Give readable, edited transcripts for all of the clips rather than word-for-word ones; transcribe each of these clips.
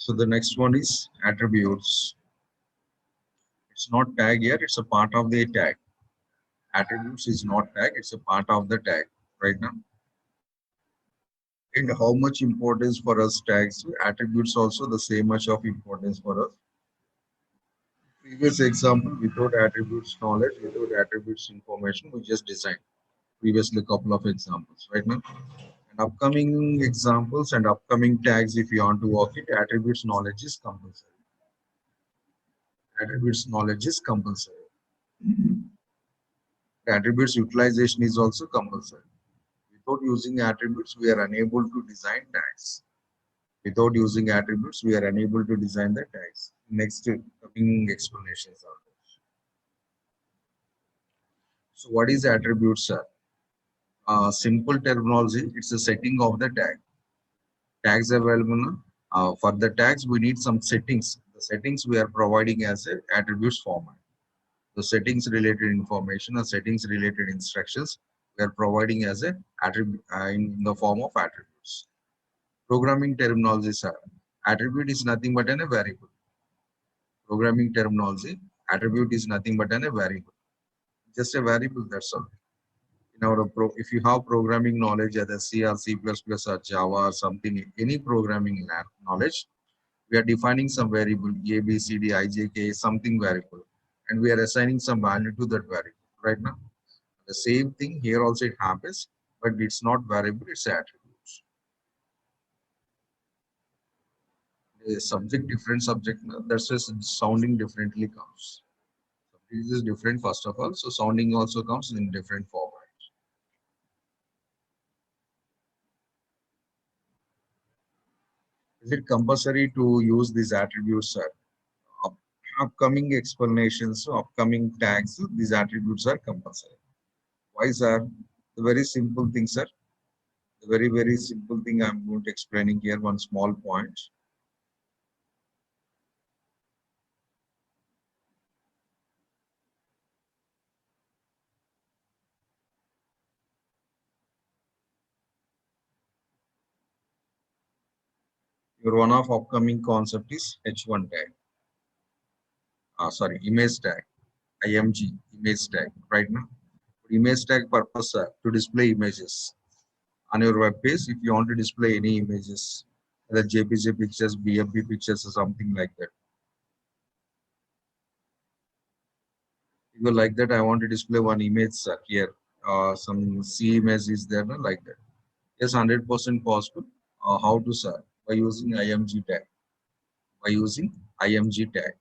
So the next one is attributes. It's not tag here, it's a part of the tag. Attributes is not tag, it's a part of the tag right now. And how much importance for us tags? Attributes also the same much of importance for us. Previous example, without attributes knowledge, without attributes information, we just designed. Previously, couple of examples, right now. And upcoming examples and upcoming tags, if you want to work it, attributes knowledge is compulsory. Attributes knowledge is compulsory. The attributes utilization is also compulsory. Without using attributes, we are unable to design tags. Without using attributes, we are unable to design the tags. Next coming explanations are there. So what is attributes, sir? Simple terminology, it's a setting of the tag. Tags available now. For the tags, we need some settings. The settings we are providing as a attributes format. The settings related information or settings related instructions we are providing as a attribute in the form of attributes. Programming terminologies are attribute is nothing but a variable. Programming terminology, attribute is nothing but a variable. Just a variable, that's all. In our if you have programming knowledge either C or C++ or Java or something, any programming knowledge, we are defining some variable A, B, C, D, I, J, K, something variable, and we are assigning some value to that variable. Right now, the same thing here also it happens, but it's not variable; it's attributes. The subject different subject, that's just sounding differently comes. This is different first of all, so sounding also comes in different format. Is it compulsory to use these attributes, sir? Up- Upcoming explanations, so upcoming tags, these attributes are compulsory. Why, sir? The very simple thing, sir. The very simple thing I'm going to explaining here, one small point. Your one of upcoming concept is H1 tag. Sorry, image tag, IMG, image tag, right now. Image tag purpose, sir, to display images. On your web page, if you want to display any images, whether JPG pictures, BMP pictures, or something like that. If you like that, I want to display one image, sir, here. Some C image is there, no, like that. Yes, 100% possible. How to, sir? By using IMG tag. By using IMG tag.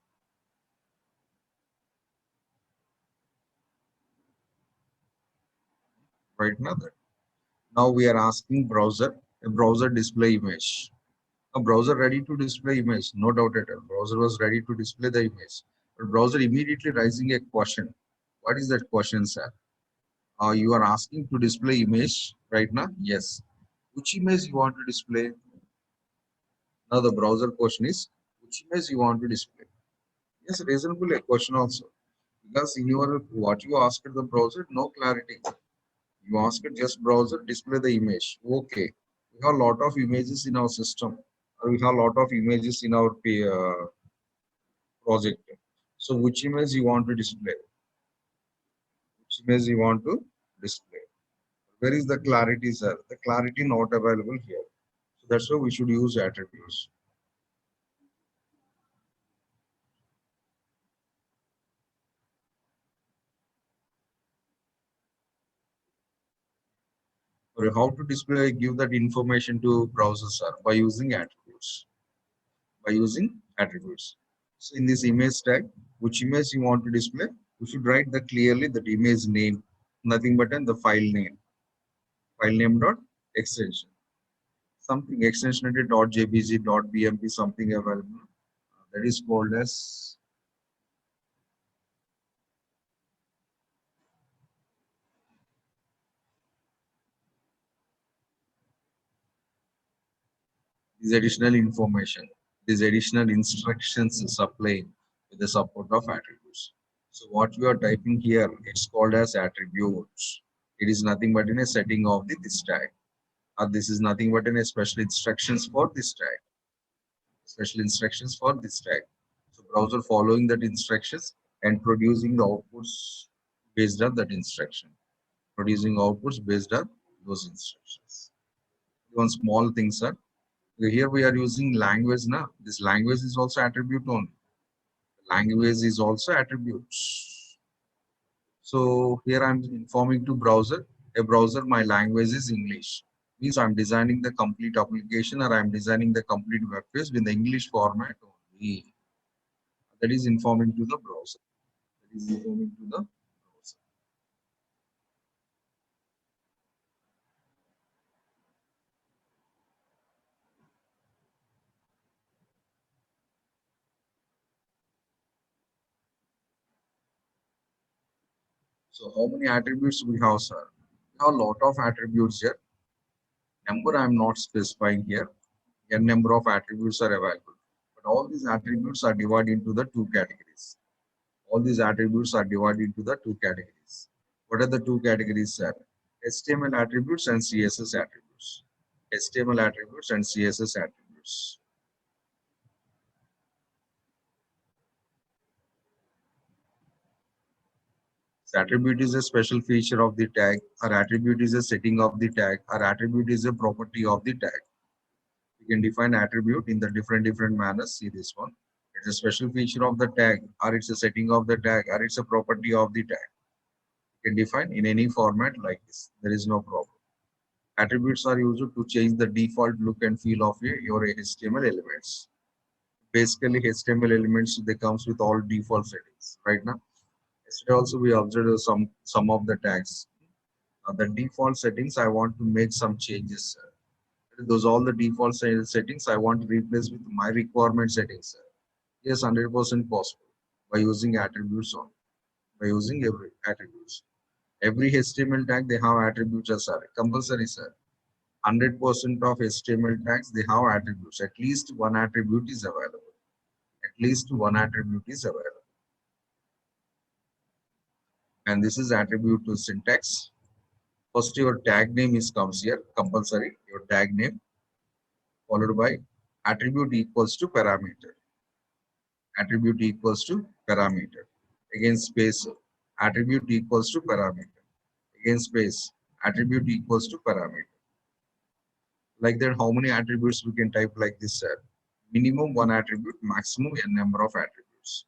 Right now, that. Now we are asking browser, a browser display image. A browser ready to display image, no doubt at all. Browser was ready to display the image. But browser immediately raising a question. What is that question, sir? You are asking to display image right now? Yes. Which image you want to display? Now the browser question is, which image you want to display? Yes, reasonable a question also. Because in your what you asked the browser, no clarity. You asked just browser display the image. Okay. We have a lot of images in our system. Or we have a lot of images in our project. So which image you want to display? Which image you want to display? Where is the clarity, sir? The clarity not available here. So that's why we should use attributes. Or how to display, give that information to browser, sir, by using attributes. By using attributes. So in this image tag, which image you want to display, you should write the clearly that image name, nothing but the file name dot extension, something extension dot jpg dot bmp, something available. That is called as this additional information, these additional instructions supplying with the support of attributes. So what we are typing here, it's called as attributes. It is nothing but in a setting of this tag. This is nothing but in a special instructions for this tag. special instructions for this tag. So browser following that instructions and producing the outputs based on that instruction. Producing outputs based on those instructions. One small thing, sir. Here we are using language now. This language is also attribute only. Language is also attributes. So here I'm informing to browser, a browser, my language is English. Means I'm designing the complete application or I'm designing the complete web page with the English format only. That is informing to the browser. That is informing to the browser. So how many attributes we have, sir? We have a lot of attributes here. Number I'm not specifying here. N number of attributes are available. But all these attributes are divided into the two categories. All these attributes are divided into the two categories. What are the two categories, sir? HTML attributes and CSS attributes. HTML attributes and CSS attributes. So attribute is a special feature of the tag, or attribute is a setting of the tag, or attribute is a property of the tag. You can define attribute in the different manners. See this one. It's a special feature of the tag, or it's a setting of the tag, or it's a property of the tag. You can define in any format like this. There is no problem. Attributes are used to change the default look and feel of your HTML elements. Basically, HTML elements, they comes with all default settings right now. Yesterday also we observed some of the tags. The default settings, I want to make some changes. Those all the default settings I want to replace with my requirement settings. Yes, 100% possible by using attributes on. By using every attributes. Every HTML tag they have attributes as compulsory, sir. 100% of HTML tags they have attributes. At least one attribute is available. At least one attribute is available. And this is attribute to syntax. First, your tag name is comes here, compulsory. Your tag name followed by attribute equals to parameter. Attribute equals to parameter. Again space. Attribute equals to parameter. Again space. Attribute equals to parameter. Like that, how many attributes we can type like this, sir? Minimum one attribute, maximum n number of attributes.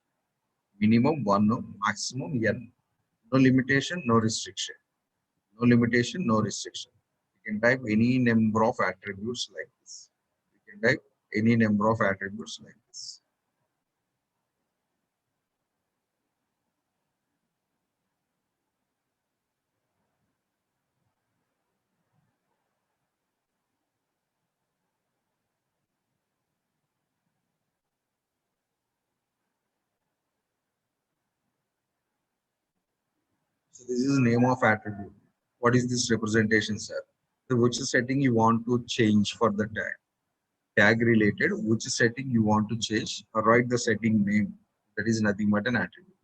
Minimum one, no, maximum n. No limitation, no restriction. No limitation, no restriction. You can type any number of attributes like this. You can type any number of attributes like this. So this is the name of attribute. What is this representation, sir? So which setting you want to change for the tag? Tag related, which setting you want to change, or write the setting name. That is nothing but an attribute.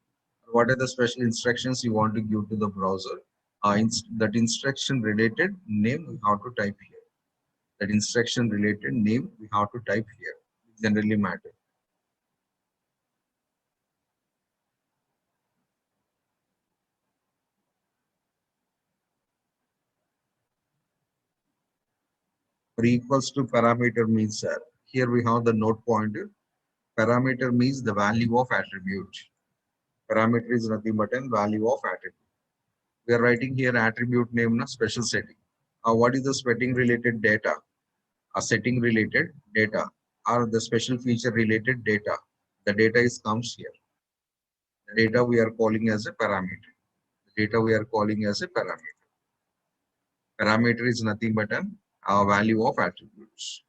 What are the special instructions you want to give to the browser? That instruction related name we have to type here. That instruction related name we have to type here. It generally matter. For equals to parameter means, here we have the note pointer. Parameter means the value of attribute. Parameter is nothing but a value of attribute. We are writing here attribute name na special setting. What is the setting related data? A setting related data or the special feature related data. The data is comes here. The data we are calling as a parameter. The data we are calling as a parameter. Parameter is nothing but a value of attributes.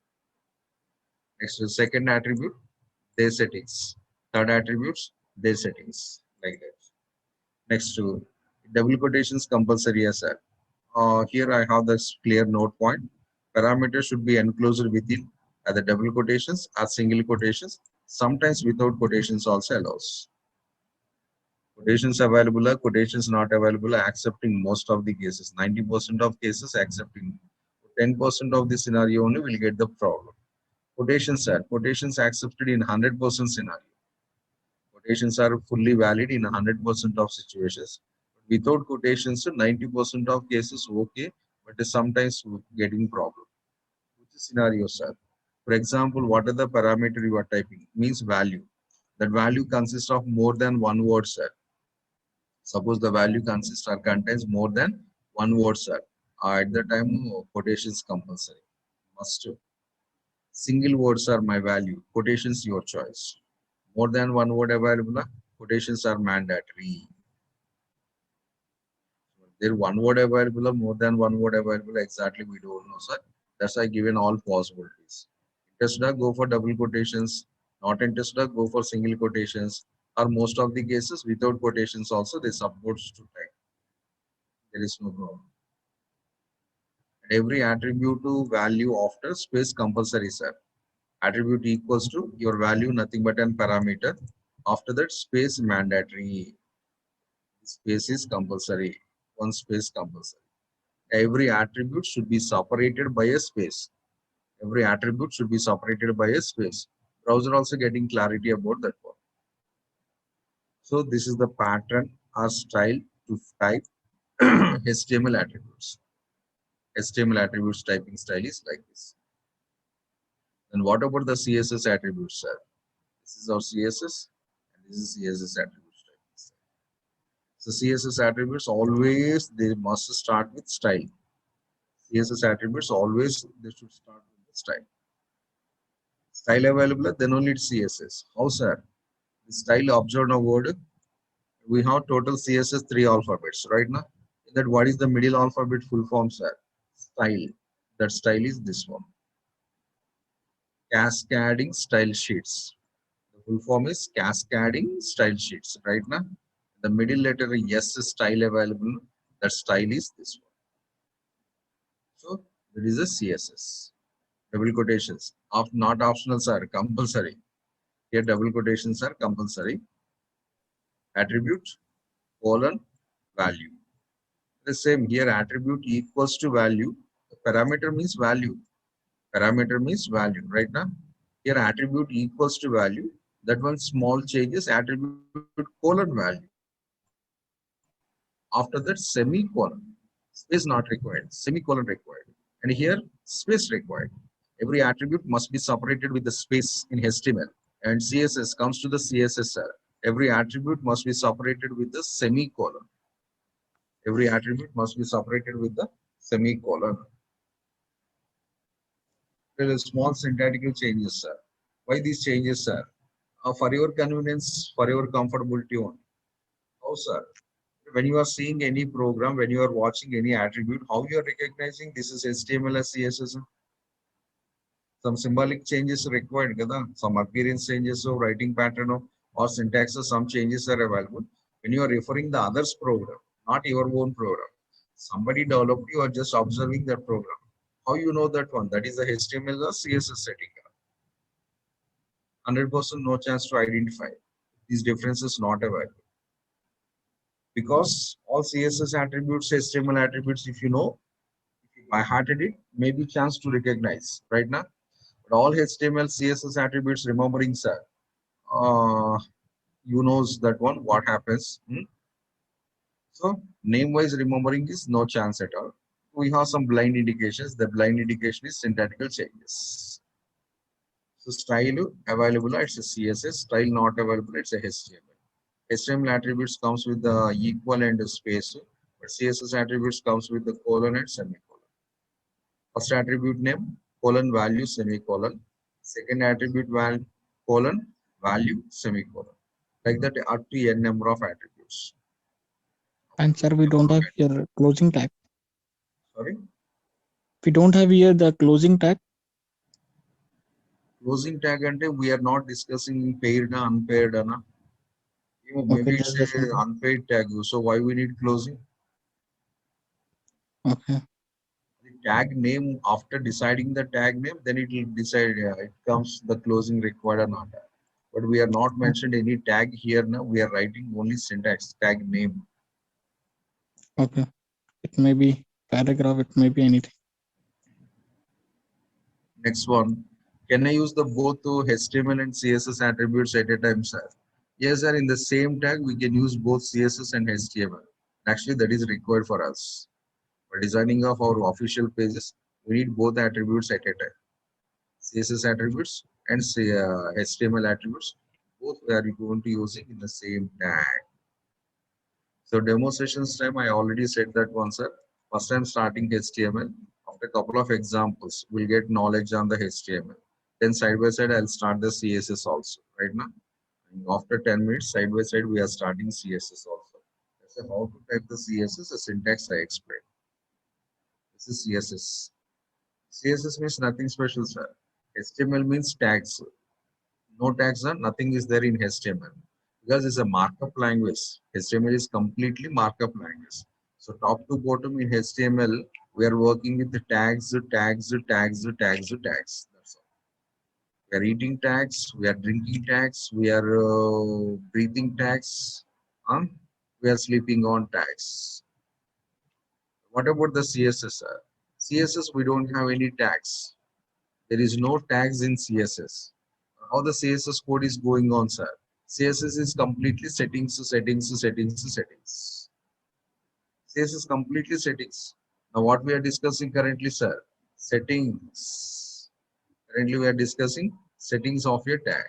Next, the second attribute, their settings. Third attributes, their settings, like that. Next to double quotations compulsory as well. Here I have this clear note point. Parameters should be enclosed within the double quotations or single quotations. Sometimes without quotations also allows. Quotations available, quotations not available, accepting most of the cases. 90% of cases accepting. 10% of the scenario only will get the problem. Quotations, sir. Quotations accepted in 100% scenario. Quotations are fully valid in 100% of situations. Without quotations, 90% of cases okay, but sometimes getting problem. Which is scenario, sir? For example, what are the parameter you are typing? Means value. That value consists of more than one word, sir. Suppose the value consists or contains more than one word, sir. At the time, quotations compulsory. Must. Single words are my value. Quotations your choice. More than one word available, quotations are mandatory. There one word available or more than one word available, exactly we don't know, sir. That's why given all possibilities. Interested, go for double quotations. Not interested, go for single quotations. Or most of the cases without quotations also they supports to type. There is no problem. And every attribute to value after space compulsory, sir. Attribute equals to your value, nothing but an parameter. After that, space mandatory. Space is compulsory. One space compulsory. Every attribute should be separated by a space. Every attribute should be separated by a space. Browser also getting clarity about that one. So this is the pattern or style to type HTML attributes. HTML attributes typing style is like this. And what about the CSS attributes, sir? This is our CSS, and this is CSS attributes typing style. So CSS attributes always they must start with style. CSS attributes always they should start with the style. Style available, then only it's CSS. How, sir? The style observed a word. We have total CSS 3 alphabets, right now. That what is the middle alphabet full form, sir? Style. That style is this one. Cascading style sheets. The full form is cascading style sheets, right now. The middle letter S style available. That style is this one. So there is a CSS. Double quotations. Not optional, sir. Compulsory. Here double quotations are compulsory. Attribute colon value. The same here attribute equals to value. Parameter means value. Parameter means value, right now. Here attribute equals to value. That one small changes attribute colon value. After that semicolon. Space not required. Semicolon required. And here space required. Every attribute must be separated with the space in HTML. And CSS comes to the CSS. Every attribute must be separated with the semicolon. Every attribute must be separated with the semicolon. There are small syntactical changes, sir. Why these changes, sir? For your convenience, for your comfortability only. How, sir? When you are seeing any program, when you are watching any attribute, how you are recognizing this is HTML or CSS? Some symbolic changes required, kada? Some appearance changes of writing pattern or syntax, some changes are available. When you are referring the others program, not your own program. Somebody developed, you are just observing that program. How you know that one? That is the HTML or CSS setting. 100% no chance to identify. These differences not available. Because all CSS attributes, HTML attributes, if you know, if you by hearted it, maybe chance to recognize right now. But all HTML, CSS attributes, remembering, sir, you knows that one, what happens. So name-wise remembering is no chance at all. We have some blind indications. The blind indication is syntactical changes. So style available, it's a CSS. Style not available, it's a HTML. HTML attributes comes with the equal and space, but CSS attributes comes with the colon and semicolon. First attribute name, colon value, semicolon. Second attribute value, colon value, semicolon. Like that up to n number of attributes. And sir, we don't have here closing tag. Sorry? We don't have here the closing tag. Closing tag and we are not discussing paired and unpaired. Maybe Okay, it's that's the a simple. unpaid tag. So why we need closing? Okay. The tag name, after deciding the tag name, then it will decide it comes the closing required or not. But we are not mentioned any tag here now. We are writing only syntax tag name. Okay. It may be paragraph, it may be anything. Next one, Can I use the both to HTML and CSS attributes at a time, sir? Yes, sir. In the same tag, we can use both CSS and HTML. Actually, that is required for us. For designing of our official pages, we need both attributes at a time. CSS attributes and HTML attributes, both we are going to using in the same tag. So demonstrations time, I already said that one, sir. First I'm starting HTML. After a couple of examples, we'll get knowledge on the HTML. Then side by side, I'll start the CSS also, right now. And after 10 minutes, side by side, we are starting CSS also. That's how to type the CSS, the syntax I explained. This is CSS. CSS means nothing special, sir. HTML means tags. No tags are nothing is there in HTML because it's a markup language. HTML is completely markup language. So top to bottom in HTML, we are working with the tags, tags, tags, tags, tags. That's all. We are eating tags, we are drinking tags, we are breathing tags, we are sleeping on tags. What about the CSS? CSS, we don't have any tags. There is no tags in CSS. How the CSS code is going on, sir? CSS is completely settings, settings, settings, settings. CSS completely settings. Now what we are discussing currently, sir? Settings. Currently we are discussing settings of your tag.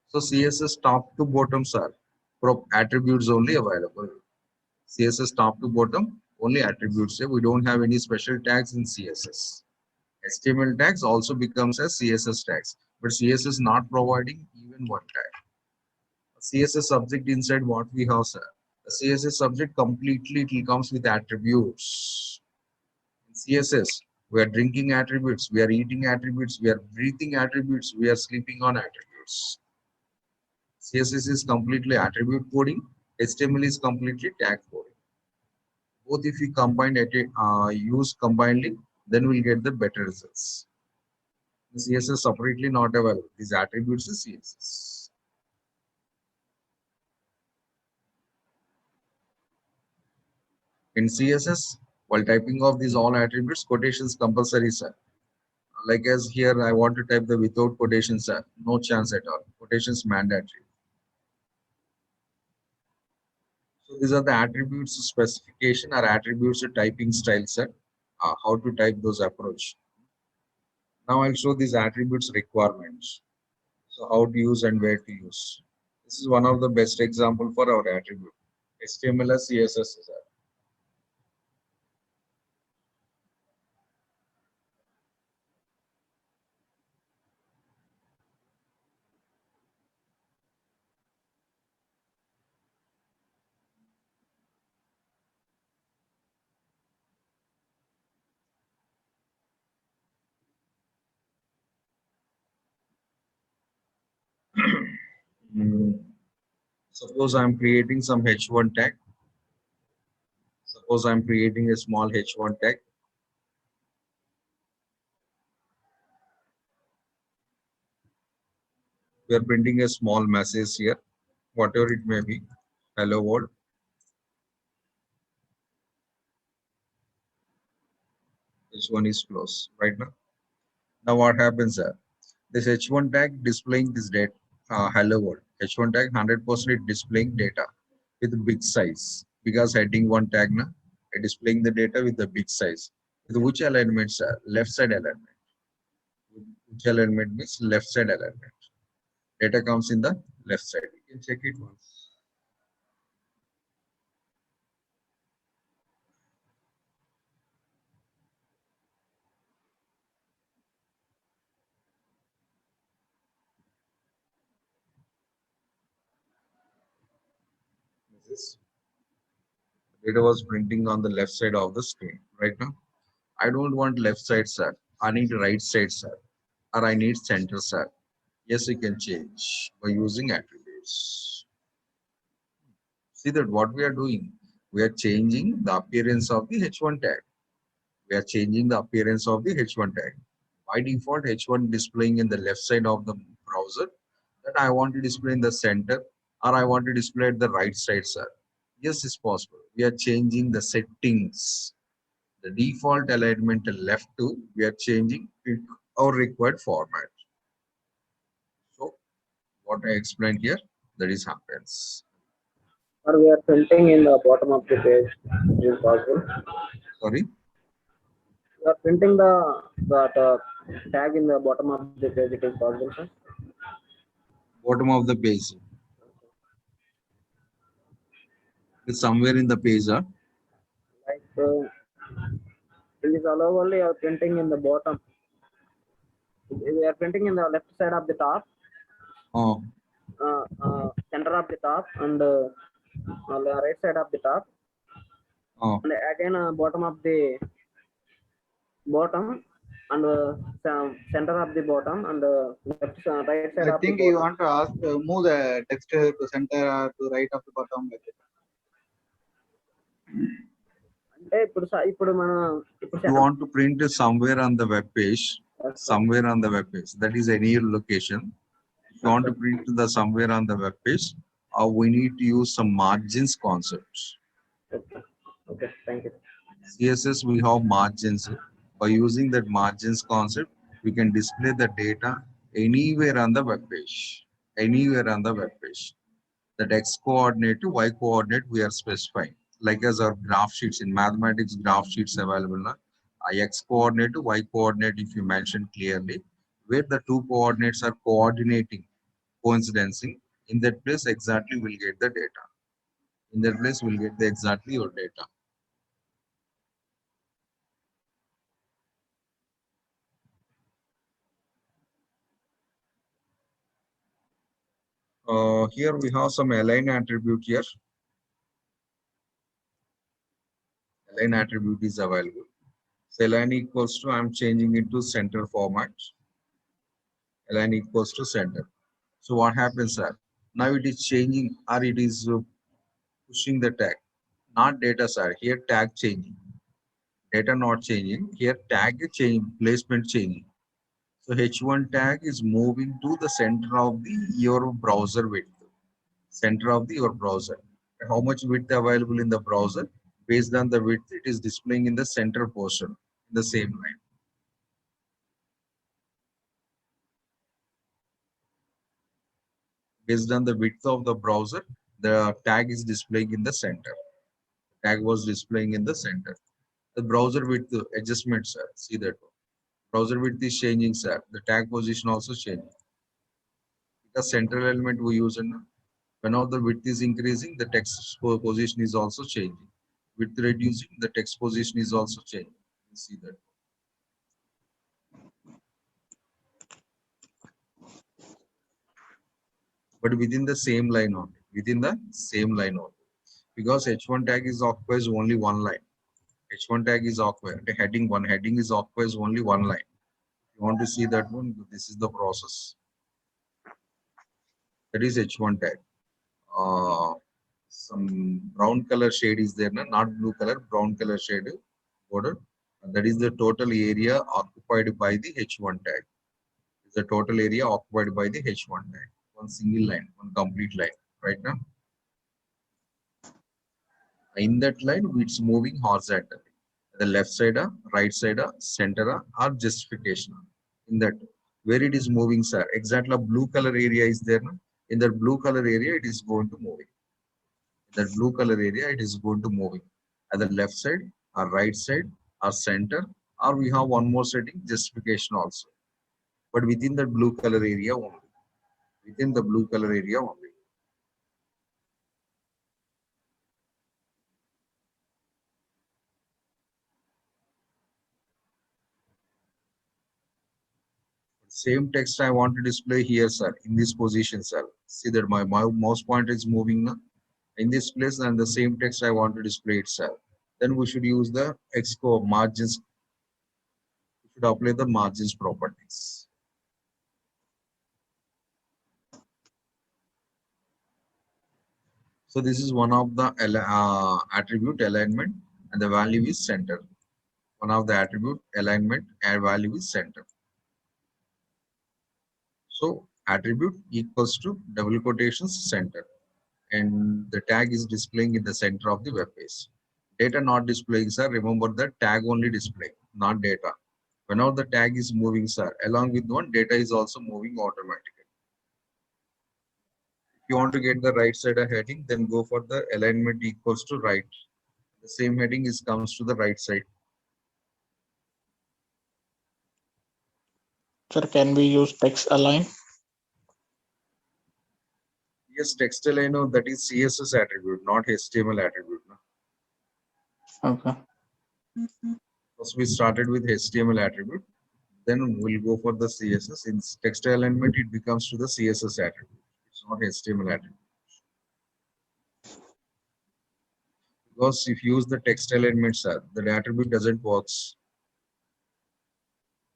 So CSS top to bottom, sir. Attributes only available. CSS top to bottom, only attributes. We don't have any special tags in CSS. HTML tags also becomes as CSS tags, but CSS not providing even one tag. CSS subject inside what we have, sir. The CSS subject completely it comes with attributes. In CSS, we are drinking attributes, we are eating attributes, we are breathing attributes, we are sleeping on attributes. CSS is completely attribute coding. HTML is completely tag coding. Both if we combine use combinedly, then we'll get the better results. The CSS separately not available. These attributes is CSS. In CSS, while typing of these all attributes, quotations compulsory, sir. Like as here, I want to type the without quotations, sir. No chance at all. Quotations mandatory. So these are the attributes specification or attributes to typing style, sir. How to type those approach. Now I'll show these attributes requirements. So how to use and where to use. This is one of the best example for our attribute. HTML as CSS, sir. Mm, Suppose I'm creating some H1 tag. Suppose I'm creating a small H1 tag. We are printing a small message here, whatever it may be. Hello world. H1 is closed right now. Now what happens, sir? This H1 tag displaying this data, hello world. H1 tag 100% displaying data with big size because heading one tag na, displaying the data with the big size. With which alignment, sir? Left side alignment. Which alignment means left side alignment. Data comes in the left side. You can check it once. This data was printing on the left side of the screen right now. I don't want left side, sir. I need right side, sir. Or I need center, sir. Yes, you can change by using attributes. See that what we are doing? We are changing the appearance of the H1 tag. We are changing the appearance of the H1 tag. By default, H1 displaying in the left side of the browser. That I want to display in the center or I want to display at the right side, sir. Yes, it's possible. We are changing the settings. The default alignment left to, we are changing it our required format. So what I explained here, that is happens. Or we are printing in the bottom of the page. It is possible. Sorry, We are printing the tag in the bottom of the page. It is possible, sir. bottom of the page. It's somewhere in the page. Like it is allowed only printing in the bottom. We are printing in the left side of the top, Oh, center of the top, and right side of the top, oh. and again bottom of the bottom, and center of the bottom, and right side I of the think you bottom. want to ask, move the text to center or to right of the bottom. Like that. అంటే ఇప్పుడు మనం ఇప్పుడు You want to print it somewhere on the web page, somewhere on the web page. That is any location. If you want to print the somewhere on the web page, we need to use some margins concepts. Okay, thank you. CSS, we have margins. By using that margins concept, we can display the data anywhere on the web page. Anywhere on the web page. That X coordinate to Y coordinate we are specifying. Like as our graph sheets in mathematics, graph sheets available now. X coordinate to Y coordinate, if you mention clearly, where the two coordinates are coordinating, coinciding, in that place exactly we'll get the data. In that place we'll get the exactly your data. Here we have some align attribute here. Align attribute is available. So align equals to, I'm changing into center format. Align equals to center. So what happens, sir? Now it is changing or it is pushing the tag. Not data, sir. Here tag changing. Data not changing. Here tag change, placement changing. So H1 tag is moving to the center of your browser width. Center of your browser. How much width available in the browser? Based on the width, it is displaying in the center portion, in the same line. Based on the width of the browser, the tag is displaying in the center. Tag was displaying in the center. The browser width adjustment, sir. See that one. Browser width is changing, sir. The tag position also changing. Because central element we use, and whenever the width is increasing, the text position is also changing. Width reducing, the text position is also changing. You see that. But within the same line only. Within the same line only. Because H1 tag is occupies only one line. H1 tag is occupied. The heading one heading is occupies only one line. You want to see that one? This is the process. That is H1 tag. Some brown color shade is there, not blue color, brown color shade border. And that is the total area occupied by the H1 tag. Is the total area occupied by the H1 tag. One single line, one complete line, right now. In that line, it's moving horizontally. The left side, right side, center, or justification. In that, where it is moving, sir, exactly blue color area is there. In that blue color area, it is going to moving. That blue color area, it is going to moving. At the left side, or right side, or center, or we have one more setting, justification also. But within the blue color area only. Within the blue color area only. Same text I want to display here, sir, in this position, sir. See that my mouse pointer is moving now in this place, and the same text I want to display itself. Then we should use the Xcode margins. We should apply the margins properties. So this is one of the attribute alignment, and the value is center. One of the attribute alignment and value is center. So attribute equals to double quotations center, and the tag is displaying in the center of the web page. Data not displaying, sir. Remember that tag only display, not data. Whenever the tag is moving, sir, along with one, data is also moving automatically. If you want to get the right side of heading, then go for the alignment equals to right. The same heading is comes to the right side. Sir, can we use text align? Yes, text align, no, that is CSS attribute, not HTML attribute. No? Okay. First we started with HTML attribute, then we'll go for the CSS. In text alignment, it becomes to the CSS attribute. It's not HTML attribute. Because if you use the text alignment, sir, the attribute doesn't works.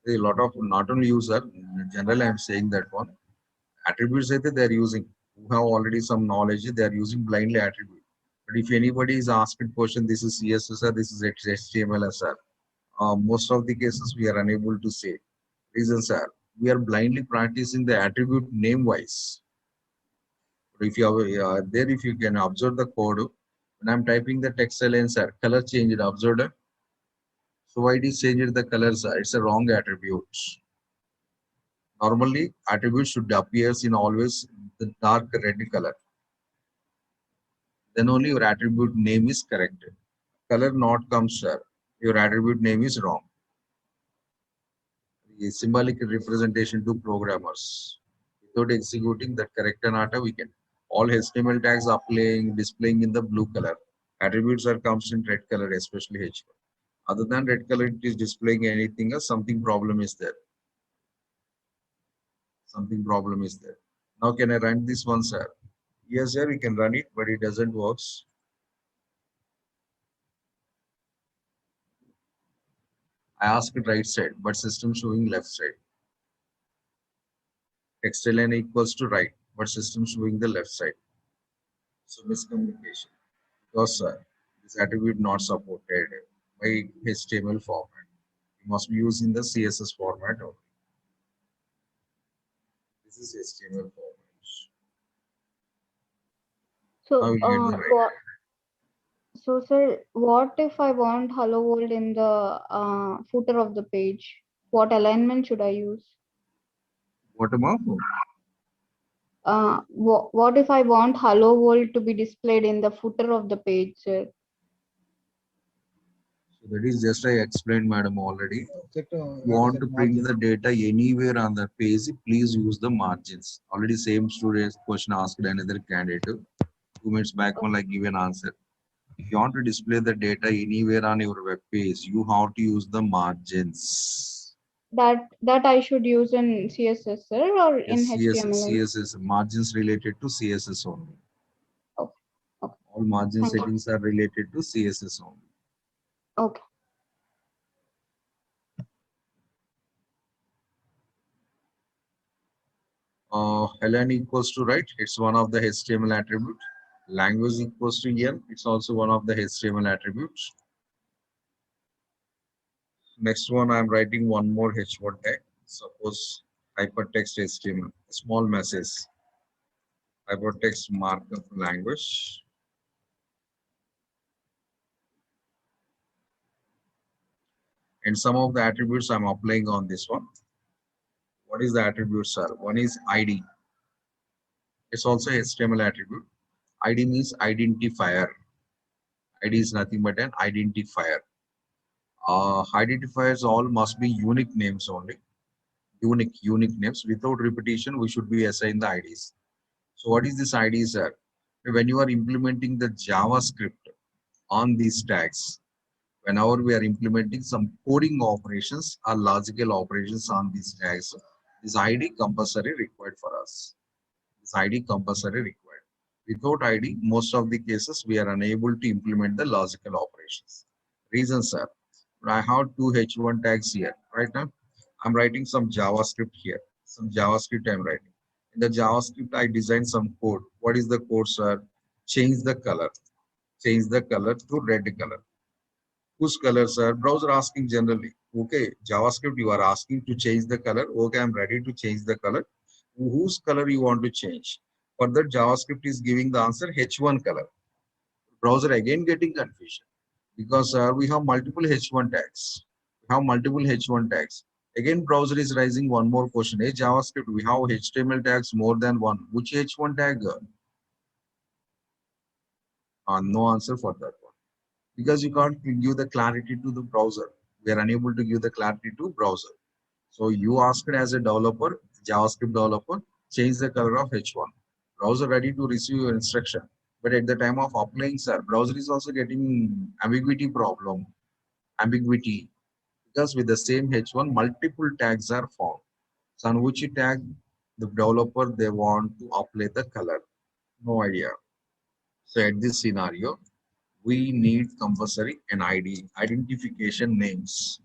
A lot of not only user, in general, I'm saying that one. Attributes that they are using, who have already some knowledge, they are using blindly attribute. But if anybody is asked a question, this is CSS or this is HTML, sir, most of the cases we are unable to say. Reasons are we are blindly practicing the attribute name wise. If you are there, if you can observe the code, when I'm typing the text align, sir, color change it, observe it. So why it is changed the color, sir? It's a wrong attribute. Normally, attribute should appear in always the dark red color. Then only your attribute name is correct. Color not comes, sir. Your attribute name is wrong. A symbolic representation to programmers. Without executing that correct or not, we can. All HTML tags are displaying in the blue color. Attributes are comes in red color, especially H1. Other than red color, it is displaying anything else, something problem is there. Something problem is there. Now can I run this one, sir? Yes, sir, we can run it, but it doesn't work. I asked it right side, but system showing left side. Text align equals to right, but system showing the left side. So miscommunication. Because this attribute not supported by HTML format. It must be used in the CSS format only. This is HTML format. So, Now we get the right. so sir, what if I want hello world in the footer of the page? What alignment should I use? What about? What if I want hello world to be displayed in the footer of the page, sir? So that is just I explained, madam, already. Check You want to print the data anywhere on the page, please use the margins. Already same student question asked another candidate. 2 minutes back, when I give an answer. If you want to display the data anywhere on your web page, you have to use the margins. That I should use in CSS, sir, or in Yes, HTML? CSS, margins related to CSS only. Okay. Okay. All margin Thank you. settings are related to CSS only. Okay. Ln equals to right, it's one of the HTML attribute. Language equals to en, it's also one of the HTML attributes. Next one, I'm writing one more H1 tag. Suppose hypertext HTML, small message. Hypertext markup language. And some of the attributes I'm applying on this one. What is the attributes, sir? One is ID. It's also HTML attribute. ID means identifier. ID is nothing but an identifier. Identifiers all must be unique names only. Unique names. Without repetition, we should be assigned the IDs. So what is this ID, sir? When you are implementing the JavaScript on these tags, whenever we are implementing some coding operations or logical operations on these tags, this ID compulsory required for us. This ID compulsory required. Without ID, most of the cases we are unable to implement the logical operations. Reasons are, I have two H1 tags here. Right now, I'm writing some JavaScript here. Some JavaScript I'm writing. In the JavaScript, I designed some code. What is the code, sir? Change the color. Change the color to red color. Whose colors are browser asking generally? Okay, JavaScript, you are asking to change the color. Okay, I'm ready to change the color. Whose color you want to change? For that, JavaScript is giving the answer H1 color. Browser again getting confusion because we have multiple H1 tags. We have multiple H1 tags. Again, browser is raising one more question. Hey, JavaScript, we have HTML tags more than one. Which H1 tag? No answer for that one. Because you can't give the clarity to the browser. We are unable to give the clarity to browser. So you asked as a developer, JavaScript developer, change the color of H1. Browser ready to receive your instruction. But at the time of applying, sir, browser is also getting ambiguity problem. Ambiguity. Because with the same H1, multiple tags are found. So on which tag the developer they want to apply the color? No idea. So at this scenario, we need compulsory an ID, identification names.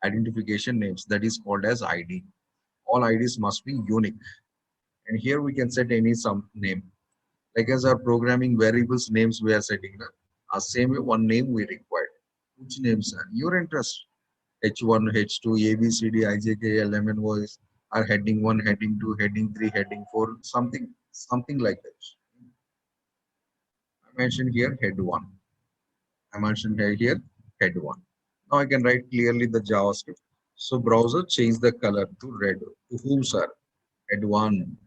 Identification names that is called as ID. All IDs must be unique. And here we can set any some name. Like as our programming variables names we are setting, same way one name we require. Which names are your interest? H1, H2, A, B, C, D, I, J, K, L, M, N, O is are heading 1, heading 2, heading 3, heading 4, something like that. I mentioned here head 1. I mentioned here head 1. Now I can write clearly the JavaScript. So browser change the color to red. To whom, sir? Head 1.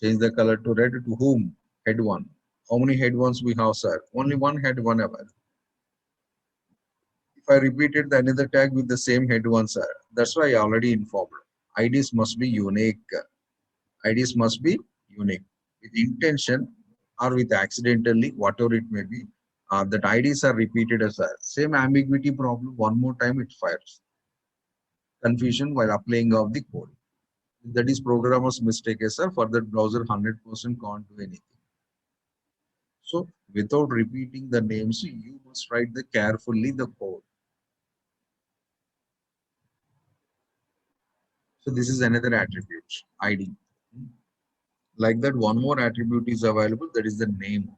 Change the color to red to whom? Head 1. How many head 1s we have, sir? Only one head 1 available. If I repeated the another tag with the same head 1, sir, that's why I already informed. IDs must be unique. IDs must be unique. With intention or with accidentally, whatever it may be, that IDs are repeated as a same ambiguity problem. One more time it fires. Confusion while applying of the code. That is programmer's mistake, sir. For that browser 100% can't do anything. So without repeating the names, you must write the carefully the code. So this is another attribute, ID. Like that, one more attribute is available, that is the name.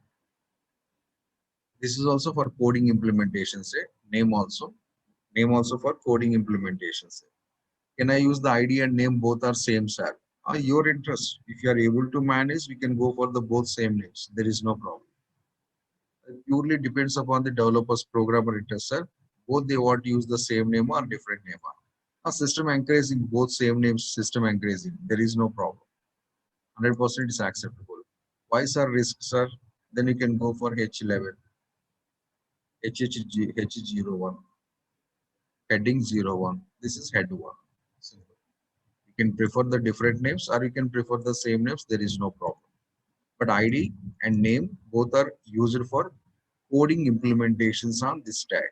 This is also for coding implementation, say, name also for coding implementation, say. Can I use the ID and name both are same, sir? Your interest. If you are able to manage, we can go for the both same names. There is no problem. It purely depends upon the developer's programmer interest, sir. Both they want to use the same name or different name. A system encouraging both same names, system encouraging. There is no problem. 100% is acceptable. Why, sir, risk, sir? Then you can go for H11, H01, heading 01. This is head 1. Simple. You can prefer the different names or you can prefer the same names. There is no problem. But ID and name both are used for coding implementations on this tag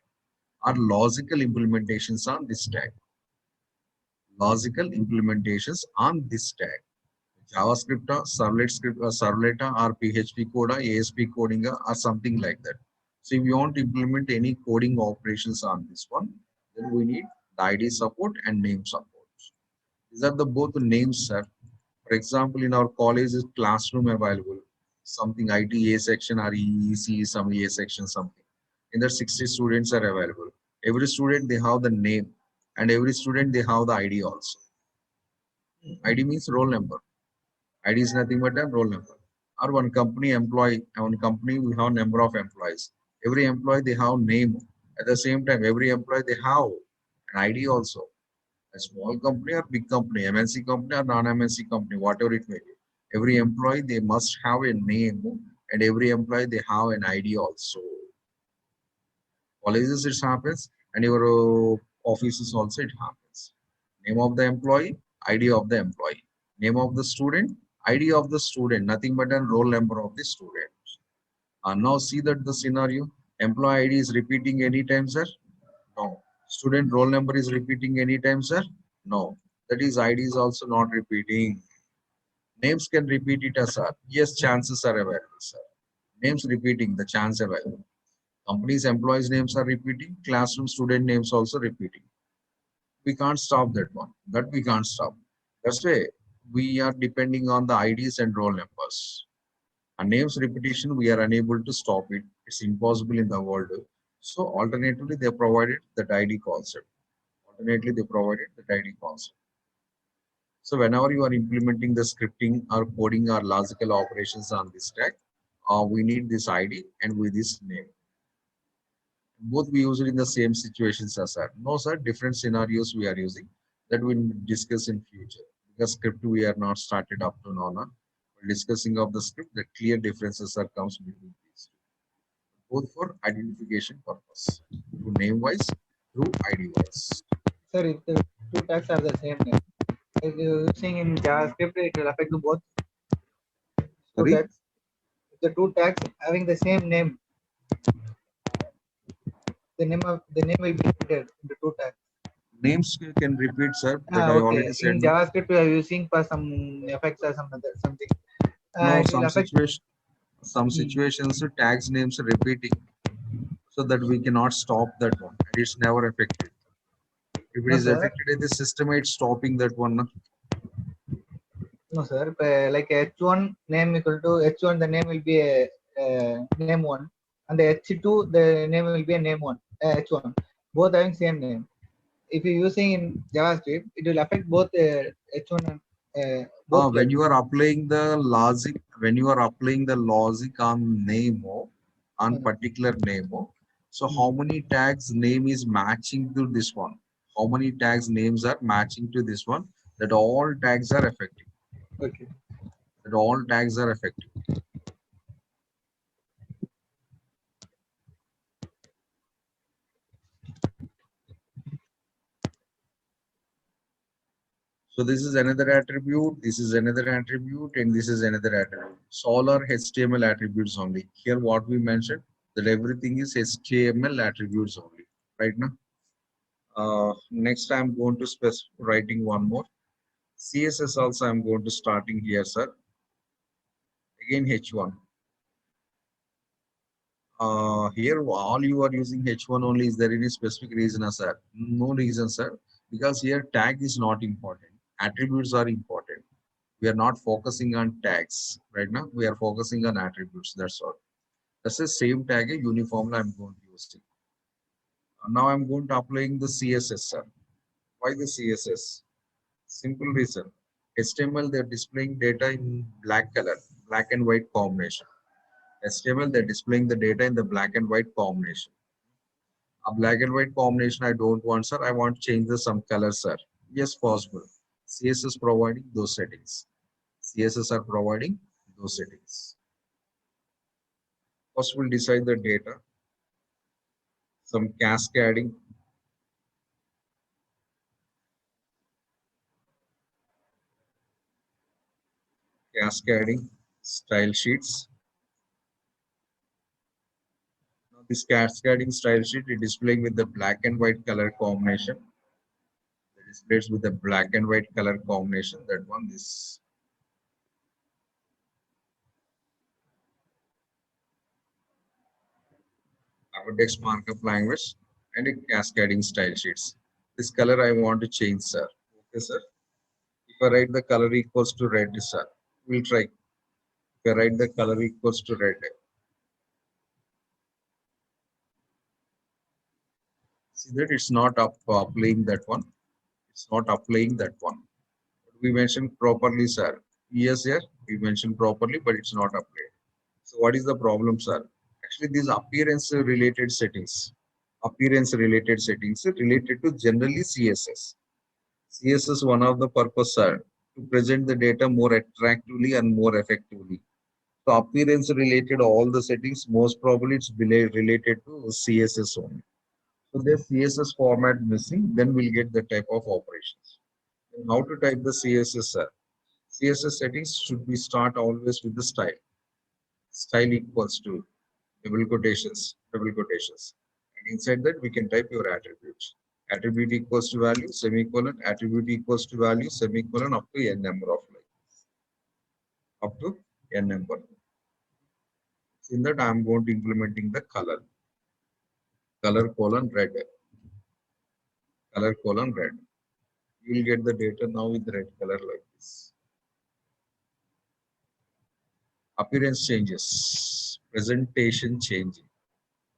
or logical implementations on this tag. Logical implementations on this tag. JavaScript, servlet script, servlet or PHP code, ASP coding or something like that. So if you want to implement any coding operations on this one, then we need the ID support and name support. These are the both names, sir. For example, in our college is classroom available, something IT A section or EEC, some A section, something. In that 60 students are available. Every student they have the name and every student they have the ID also. ID means roll number. ID is nothing but a roll number. Or one company employee, one company we have number of employees. Every employee they have name. At the same time, every employee they have an ID also. A small company or big company, MNC company or non-MNC company, whatever it may be. Every employee they must have a name and every employee they have an ID also. Colleges it happens and your offices also it happens. Name of the employee, ID of the employee. Name of the student, ID of the student, nothing but a roll number of the student. Now see that the scenario, employee ID is repeating anytime, sir? No. Student roll number is repeating anytime, sir? No. That is ID is also not repeating. Names can repeat it as sir. Yes, chances are available, sir. Names repeating, the chance available. Companies, employees' names are repeating. Classroom student names also repeating. We can't stop that one. That we can't stop. That's why we are depending on the IDs and roll numbers. A names repetition, we are unable to stop it. It's impossible in the world. So alternatively, they provided that ID concept. Alternately, they provided that ID concept. So whenever you are implementing the scripting or coding or logical operations on this stack, we need this ID and with this name. Both we use it in the same situations as sir. No sir, different scenarios we are using that we will discuss in future. Because script we are not started up to now. Na. We're discussing of the script, the clear differences are comes between these two. Both for identification purpose, through name wise, through ID wise. Sir, if the two tags are the same name, if you're using in JavaScript, it will affect to both two Sorry, tags. If the two tags having the same name, the name will be repeated in the two tags. names you can repeat, sir, that I Okay. already said. In No, JavaScript, we are using for some effects or something. no It will affect. some Hmm. situations tags names are repeating so that we cannot stop that one. And it's never affected. If it No, is sir. affected in the system, it's stopping that one. Na. No, sir. Like H1 name equal to H1, the name will be a name one, and the H2, the name will be a name one, H1. Both having same name. If you're using in JavaScript, it will affect both H1 and both When like. you are applying the logic, when you are applying the logic on name on Uh, particular name, so hmm. how many tags name is matching to this one? How many tags names are matching to this one? That all tags are effective. Okay. That all tags are effective. So this is another attribute, this is another attribute, and this is another attribute. So all are HTML attributes only. Here what we mentioned, that everything is HTML attributes only, right now. Next I'm going to specify writing one more. CSS also I'm going to starting here, sir. Again H1. Here all you are using H1 only. Is there any specific reason, sir? No reason, sir. Because here tag is not important. Attributes are important. We are not focusing on tags right now. We are focusing on attributes. That's all. That's the same tag uniformly I'm going to use it. Now I'm going to applying the CSS, sir. Why the CSS? Simple reason. HTML, they're displaying data in black color, black and white combination. HTML, they're displaying the data in the black and white combination. A black and white combination I don't want, sir. I want to change the some color, sir. Yes, possible. CSS providing those settings. CSS are providing those settings. First, we'll decide the data, some cascading style sheets. Now, this cascading style sheet is displaying with the black and white color combination. It displays with the black and white color combination. That one, this text markup language and a cascading style sheets. This color I want to change, sir. Okay, sir. If I write the color equals to red, sir, we'll try. If I write the color equals to red, see that it's not applying that one. It's not applying that one. We mentioned properly, sir. Yes, yeah, we mentioned properly, but it's not applied. So what is the problem, sir? Actually, these appearance related settings, related to generally CSS. CSS, one of the purpose, sir, to present the data more attractively and more effectively. So appearance related all the settings, most probably it's related to CSS only. So there's CSS format missing, then we'll get the type of operations. And how to type the CSS, sir? CSS settings should be start always with the style. Style equals to double quotations, double quotations. And inside that we can type your attributes. Attribute equals to value, semicolon, attribute equals to value, semicolon, up to n number of lines. Up to n number. In that I am going to implementing the color. Color colon red. Color colon red. You will get the data now with red color like this. Appearance changes. Presentation changing.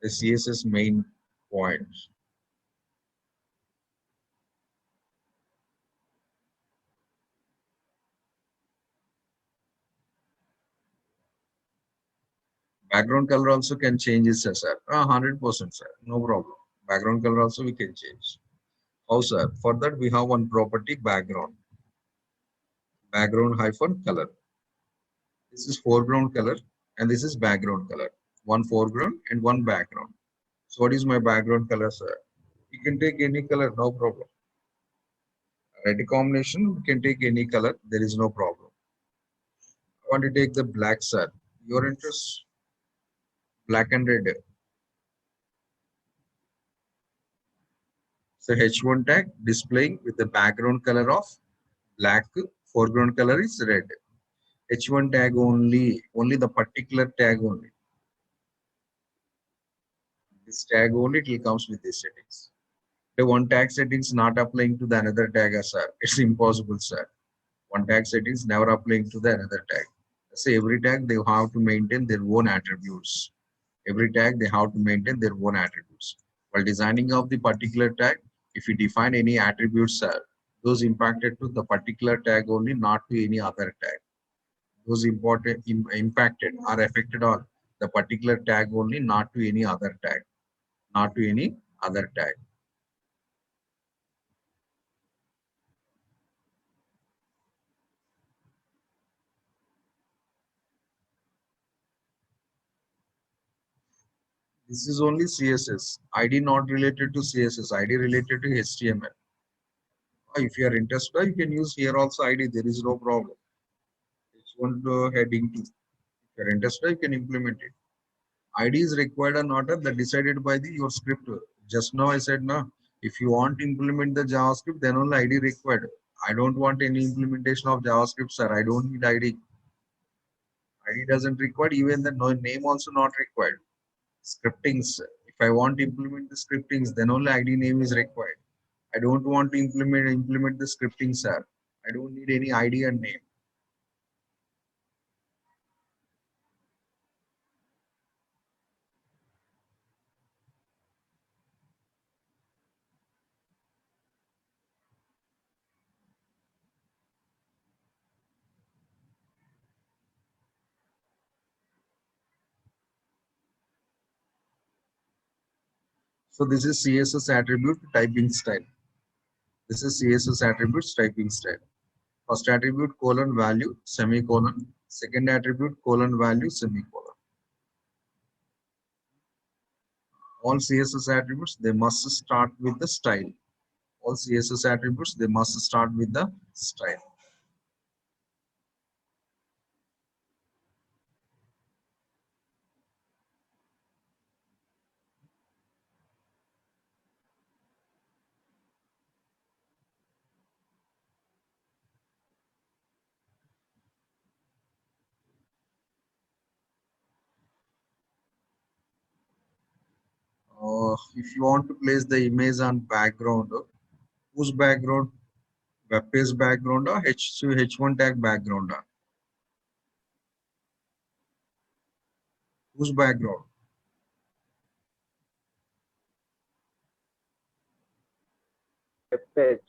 The CSS main point. Background color also can change it, sir. 100%, sir. No problem. Background color also we can change. Oh, sir. For that we have one property background. Background hyphen color. This is foreground color and this is background color. One foreground and one background. So what is my background color, sir? You can take any color, no problem. Red combination, you can take any color, there is no problem. I want to take the black, sir. Your interest, black and red. So H1 tag displaying with the background color of black, foreground color is red. H1 tag only the particular tag only. This tag only, it will comes with these settings. The one tag settings not applying to the another tag, sir. It's impossible, sir. One tag settings never applying to the another tag. Say every tag they have to maintain their own attributes. Every tag they have to maintain their own attributes. While designing of the particular tag, if you define any attributes, sir, those impacted to the particular tag only, not to any other tag. Those impacted are affected on the particular tag only, not to any other tag. Not to any other tag. This is only CSS. ID not related to CSS. ID related to HTML. If you are interested, you can use here also ID. There is no problem. H1 heading 2. If you are interested, you can implement it. ID is required or not that decided by your script. Just now I said no. If you want to implement the JavaScript, then only ID required. I don't want any implementation of JavaScript, sir. I don't need ID. ID doesn't require, even the name also not required. Scriptings. If I want to implement the scriptings, then only ID name is required. I don't want to implement the scripting, sir. I don't need any ID and name. So this is CSS attribute typing style. This is CSS attributes typing style. First attribute colon value semicolon. Second attribute colon value semicolon. All CSS attributes they must start with the style. All CSS attributes they must start with the style. If you want to place the image on background, whose background? Web page background or H1 tag background? Whose background? Web page.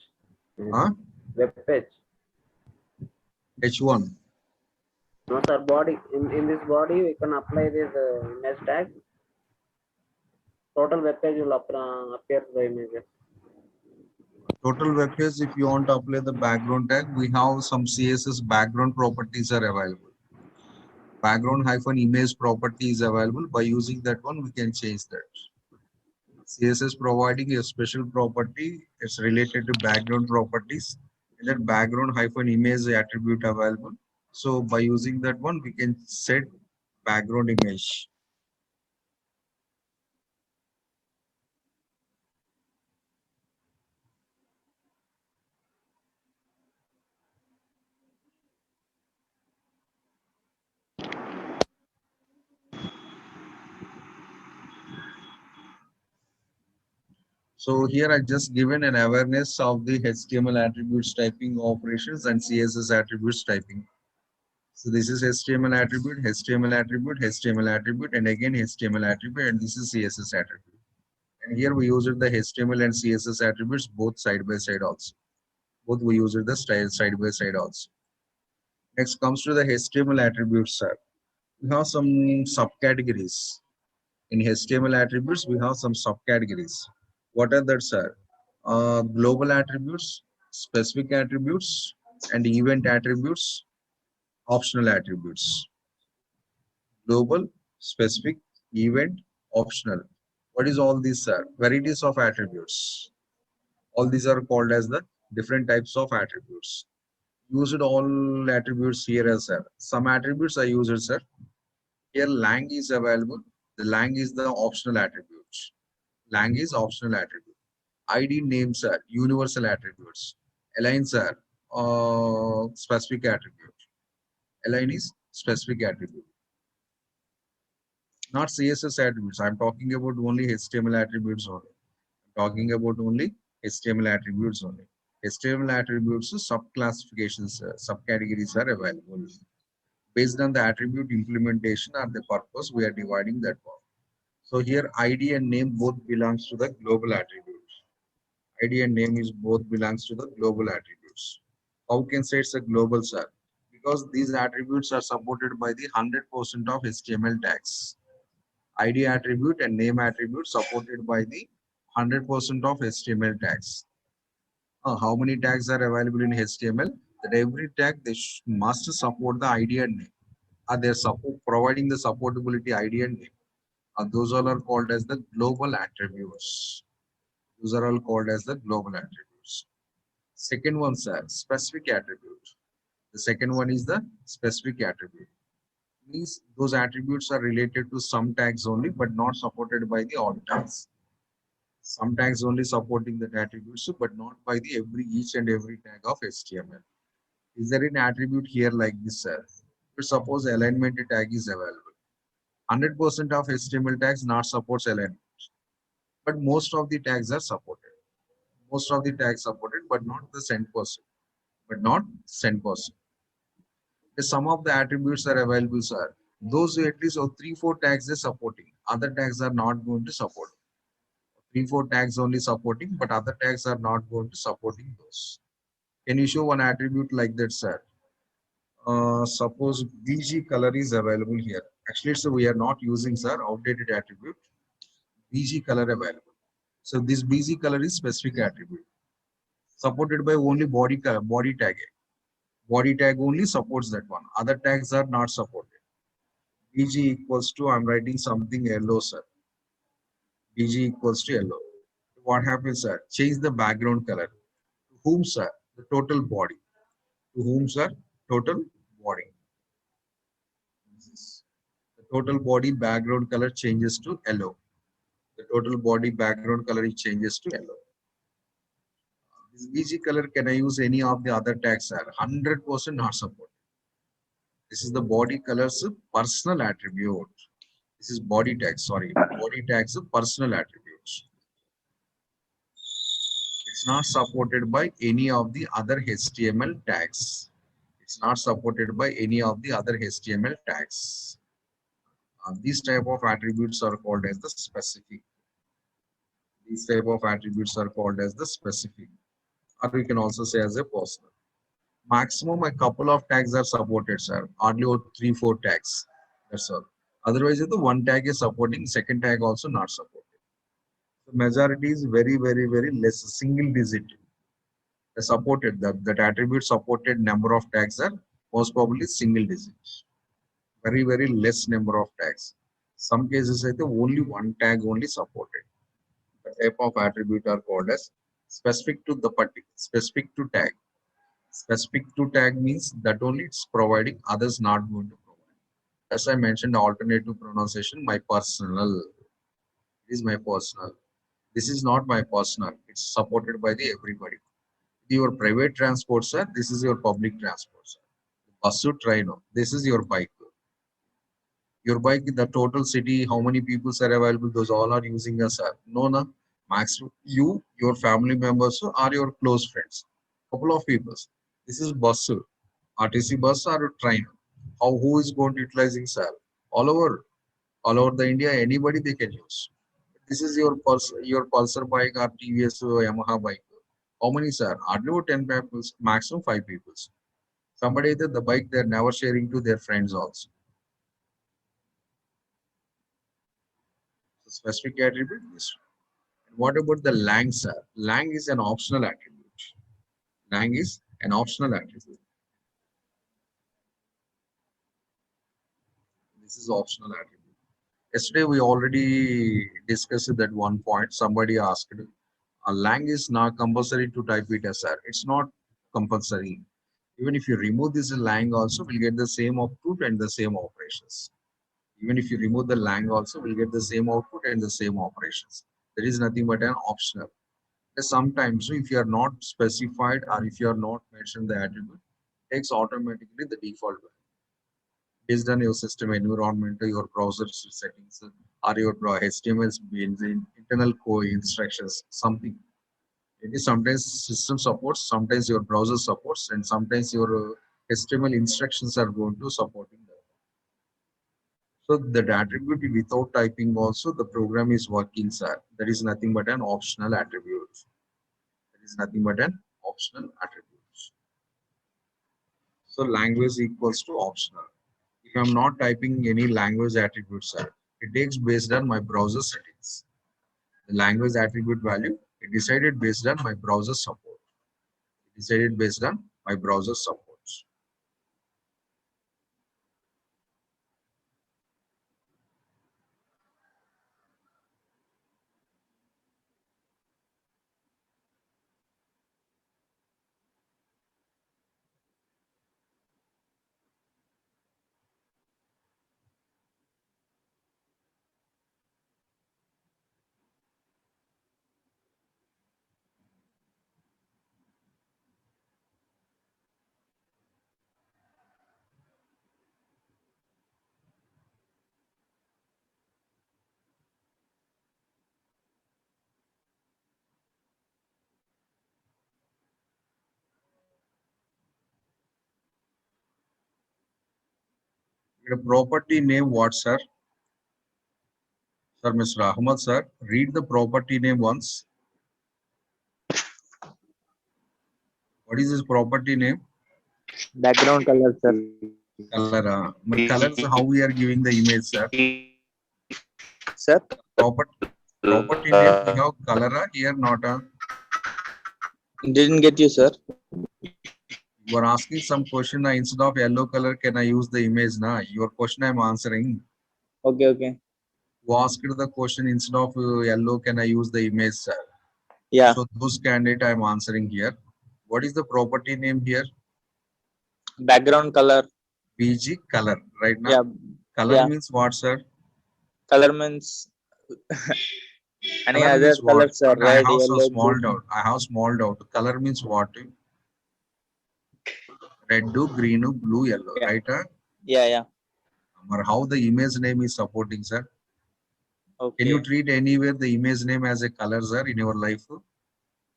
Huh? Web page. H1. No, sir. Body. In this body, we can apply this image tag. Total web page will appear the images. Total web page, if you want to apply the background tag, we have some CSS background properties are available. Background hyphen image property is available. By using that one, we can change that. CSS providing a special property, it's related to background properties. And that background hyphen image attribute available. So by using that one, we can set background image. So here I just given an awareness of the HTML attributes typing operations and CSS attributes typing. So this is HTML attribute, HTML attribute, HTML attribute, and again HTML attribute, and this is CSS attribute. And here we use the HTML and CSS attributes both side by side also. Both we use the style side by side also. Next comes to the HTML attributes, sir. We have some subcategories. In HTML attributes, we have some subcategories. What are that, sir? Global attributes, specific attributes, and event attributes, optional attributes. Global, specific, event, optional. What is all these, sir? Varieties of attributes. All these are called as the different types of attributes. Used all attributes here as sir. Some attributes are used, sir. Here lang is available. The lang is the optional attribute. Lang is optional attribute. ID names are universal attributes. Aligns are specific attribute. Align is specific attribute. Not CSS attributes. I'm talking about only HTML attributes only. I'm talking about only HTML attributes only. HTML attributes, sub-classifications, subcategories are available. Based on the attribute implementation or the purpose, we are dividing that one. So here ID and name both belongs to the global attributes. ID and name is both belongs to the global attributes. How can say it's a global, sir? Because these attributes are supported by the 100% of HTML tags. ID attribute and name attribute supported by the 100% of HTML tags. How many tags are available in HTML? That every tag they must support the ID and name. They are providing the supportability ID and name. Those all are called as the global attributes. Those are all called as the global attributes. Second one, sir, specific attribute. The second one is the specific attribute. Means those attributes are related to some tags only, but not supported by the all tags. Some tags only supporting that attributes, but not by the each and every tag of HTML. Is there an attribute here like this, sir? Suppose alignment tag is available. 100% of HTML tags not supports alignment, but most of the tags are supported. Most of the tags supported, but not the send person. But not send person. Some of the attributes are available, sir. Those at least 3-4 tags are supporting. Other tags are not going to support. 3-4 tags only supporting, but other tags are not going to supporting those. Can you show one attribute like that, sir? Suppose BG color is available here. Actually, so we are not using, sir, outdated attribute. BG color available. So this BG color is specific attribute. Supported by only body color, body tag. Body tag only supports that one. Other tags are not supported. BG equals to, I'm writing something yellow, sir. BG equals to yellow. What happens, sir? Change the background color. To whom, sir? The total body. To whom, sir? Total body. The total body background color changes to yellow. The total body background color changes to yellow. This BG color, can I use any of the other tags, sir? 100% not supported. This is the body color's personal attribute. This is body tag, sorry. Body tag's personal attributes. It's not supported by any of the other HTML tags. It's not supported by any of the other HTML tags. These type of attributes are called as the specific. These type of attributes are called as the specific. Or we can also say as a personal. Maximum a couple of tags are supported, sir. Hardly 3-4 tags. That's all. Otherwise, the one tag is supporting, second tag also not supported. The majority is very, very, very less, single digit. The supported, that attribute supported number of tags are most probably single digit. Very, very less number of tags. Some cases, I think only one tag only supported. The type of attribute are called as specific to the particular, specific to tag. Specific to tag means that only it's providing, others not going to provide. As I mentioned, alternative pronunciation, my personal. Is my personal. This is not my personal. It's supported by the everybody. Your private transport, sir. This is your public transport, sir. Bus or train. This is your bike. Your bike, the total city, how many people are available? Those all are using us, sir. No. Maximum you, your family members, or your close friends. Couple of people. This is bus, RTC bus or train. Who is going to utilizing, sir? All over the India, anybody they can use. This is your Pulsar bike or TVS or Yamaha bike. How many, sir? Hardly 10 people, maximum 5 people. Somebody that the bike they're never sharing to their friends also. The specific attribute is. What about the lang, sir? Lang is an optional attribute. Lang is an optional attribute. This is optional attribute. Yesterday we already discussed that one point. Somebody asked, a lang is not compulsory to type it as sir. It's not compulsory. Even if you remove this lang also, we'll get the same output and the same operations. Even if you remove the lang also, we'll get the same output and the same operations. There is nothing but an optional. Sometimes if you are not specified or if you are not mentioned the attribute, it takes automatically the default value based on your system environment, your browser settings, or your HTML internal core instructions, something. It is sometimes system supports, sometimes your browser supports, and sometimes your HTML instructions are going to supporting that. So that attribute without typing also the program is working, sir. That is nothing but an optional attribute. That is nothing but an optional attribute. So language equals to optional. If I'm not typing any language attributes, sir, it takes based on my browser settings. The language attribute value, it decided based on my browser support. It decided based on my browser support. The property name what, sir? Sir, Mr. Ahmad, sir, read the property name once. What is this property name? Background color, sir. Color. Colors, how we are giving the image, sir? Sir? Property name, we have color here, not a. Didn't get you, sir. You are asking some question instead of yellow color, can I use the image? Na? Your question I'm answering. Okay. You asked the question instead of yellow, can I use the image, sir? Yeah. So those candidate I'm answering here. What is the property name here? Background color. BG color, right now. Yeah. Color means what, sir? Color means any Color other means what? colors, sir. But I Red, have some yellow, small blue. doubt. I have small doubt. Color means what? Red, green, blue, yellow, Yeah. right? Yeah. Or how the image name is supporting, sir? Okay. Can you treat anywhere the image name as a color, sir, in your life?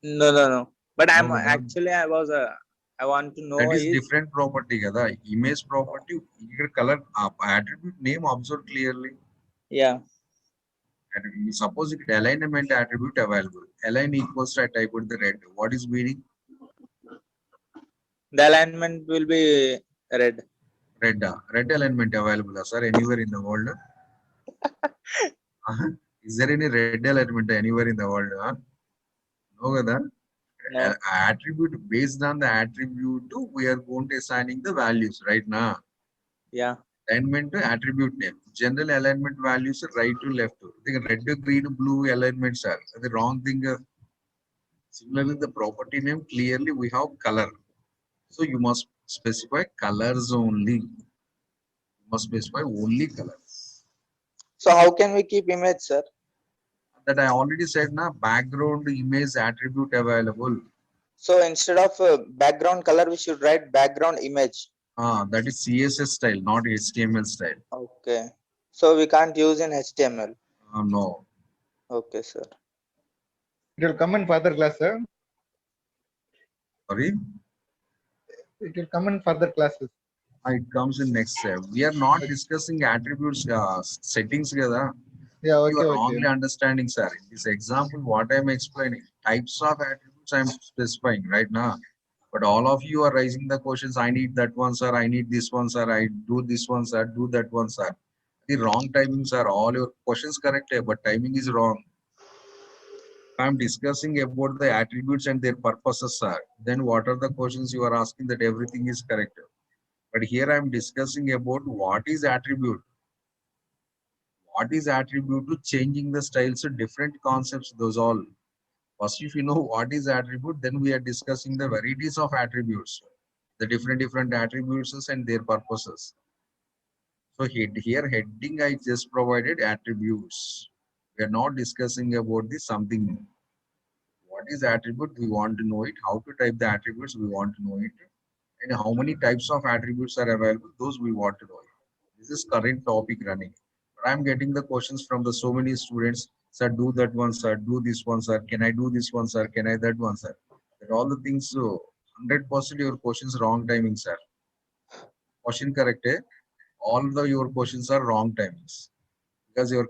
No. But I'm No, actually I want to know that is different property, kada. Image property, your color attribute name observe clearly. Yeah. And suppose it alignment attribute available. Align equals to I type with the red. What is meaning? The alignment will be red. Red. Red alignment available, sir, anywhere in the world. Is there any red alignment anywhere in the world? No, kada. No. Attribute based on the attribute, we are going to assigning the values right now. Yeah. Alignment to attribute name. General alignment values are right to left. The red, green, blue alignments are the wrong thing. Similarly, the property name clearly we have color. So you must specify colors only. You must specify only colors. So how can we keep image, sir? That I already said now. Background image attribute available. So instead of background color, we should write background image. That is CSS style, not HTML style. Okay. So we can't use in HTML. No. Okay, sir. It will come in further class, sir. Sorry. It will come in further classes. It comes in next step. We are not discussing attributes settings together. Yeah, okay. You are wrongly understanding, sir. In this example, what I'm explaining, types of attributes I'm specifying right now. But all of you are raising the questions. I need that one, sir. I need this one, sir. I do this one, sir. Do that one, sir. The wrong timings are all your questions correct, but timing is wrong. I'm discussing about the attributes and their purposes, sir. Then what are the questions you are asking that everything is correct? But here I'm discussing about what is attribute. What is attribute to changing the styles to different concepts, those all. First, if you know what is attribute, then we are discussing the varieties of attributes, the different attributes and their purposes. So here heading I just provided attributes. We are not discussing about the something new. What is attribute? We want to know it. How to type the attributes? We want to know it. And how many types of attributes are available? Those we want to know it. This is current topic running. But I'm getting the questions from the so many students. Sir, do that one, sir. Do this one, sir. Can I do this one, sir? Can I that one, sir? That all the things. So 100% your questions wrong timing, sir. Question correct, eh? All your questions are wrong timings because your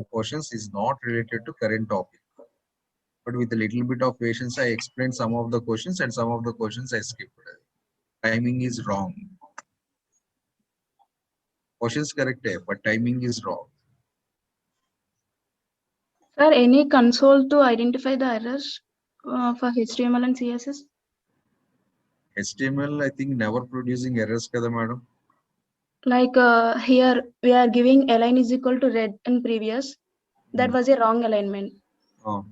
questions is not related to current topic. But with a little bit of patience, I explained some of the questions and some of the questions I skipped. Timing is wrong. Questions correct, but timing is wrong. Sir, any console to identify the errors for HTML and CSS? HTML, I think never producing errors, kada madam. Like here we are giving align is equal to red in previous. That was a wrong alignment. Oh.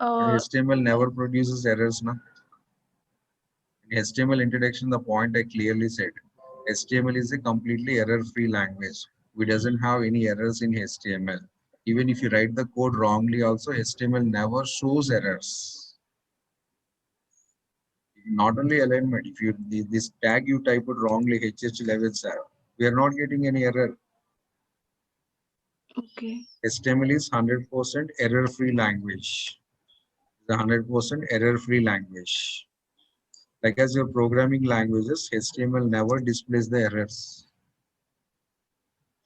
HTML never produces errors, na? In HTML introduction, the point I clearly said, HTML is a completely error-free language. We doesn't have any errors in HTML. Even if you write the code wrongly also, HTML never shows errors. Not only alignment, if you this tag you type it wrongly, HH11, we are not getting any error. Okay. HTML is 100% error-free language. The 100% error-free language. Like as your programming languages, HTML never displays the errors.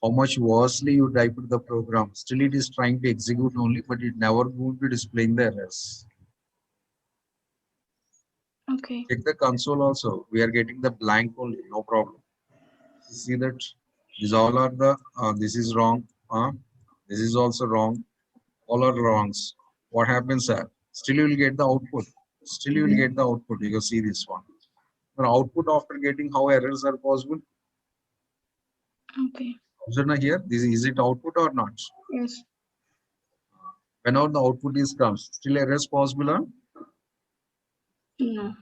How much worstly you type the program, still it is trying to execute only, but it never going to display the errors. Okay. Check the console also. We are getting the blank only, no problem. See that these all are the this is wrong. This is also wrong. All are wrongs. What happens, sir? Still you will get the output. Still you will get the output. You can see this one. But output after getting how errors are possible. Okay. Observe here. This is it output or not? Yes. Whenever the output is comes, still errors possible, huh? No.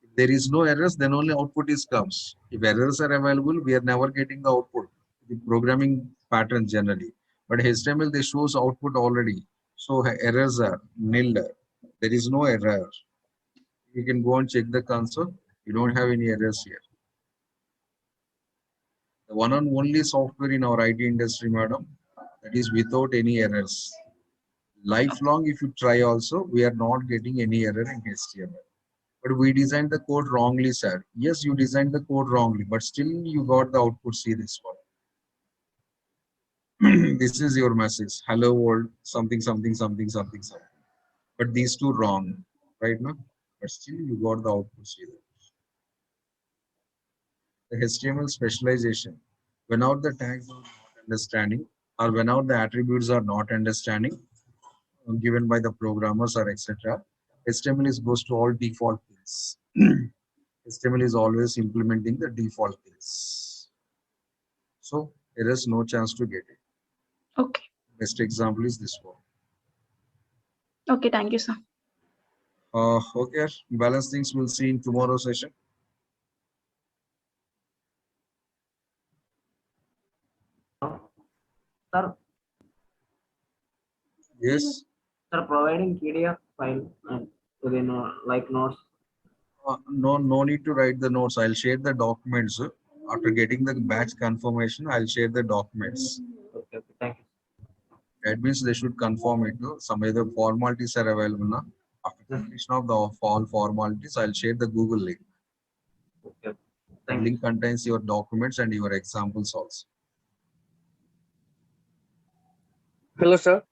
If there is no errors, then only output is comes. If errors are available, we are never getting the output. The programming pattern generally. But HTML they shows output already. So errors are nil. There is no error. You can go and check the console. You don't have any errors here. The one and only software in our IT industry, madam, that is without any errors. Lifelong, if you try also, we are not getting any error in HTML. But we designed the code wrongly, sir. Yes, you designed the code wrongly, but still you got the output. See this one. This is your message. Hello world, something. But these two wrong, right now? But still you got the output. See that. The HTML specialization. Whenever the tags are not understanding, or whenever the attributes are not understanding, given by the programmers or etc., HTML is goes to all default things. HTML is always implementing the default things. So there is no chance to get it. Okay. Best example is this one. Okay. Thank you, sir. Okay, balance things we'll see in tomorrow's session. Sir, Yes. sir, providing PDF file to the like notes. No need to write the notes. I'll share the documents. After getting the batch confirmation, I'll share the documents. Okay, thank you. That means they should confirm it. Some other formalities are available now. After completion of the all formalities, I'll share the Google link. Okay. The link contains your documents and your examples also. Hello, sir.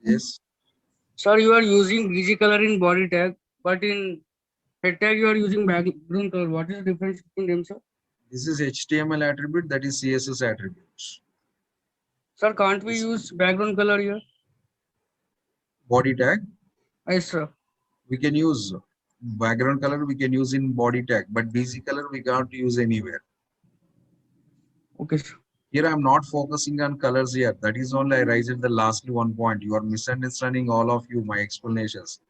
Yes. Sir, you are using BG color in body tag, but in head tag you are using background color. What is the difference between them, sir? This is HTML attribute, that is CSS attributes. Sir, can't we use background color here? Body tag, Yes, sir. we can use background color, we can use in body tag, but BG color we can't use anywhere. Okay, sir. Here I'm not focusing on colors here. That is only I raised at the lastly one point. You are misunderstanding all of you, my explanations.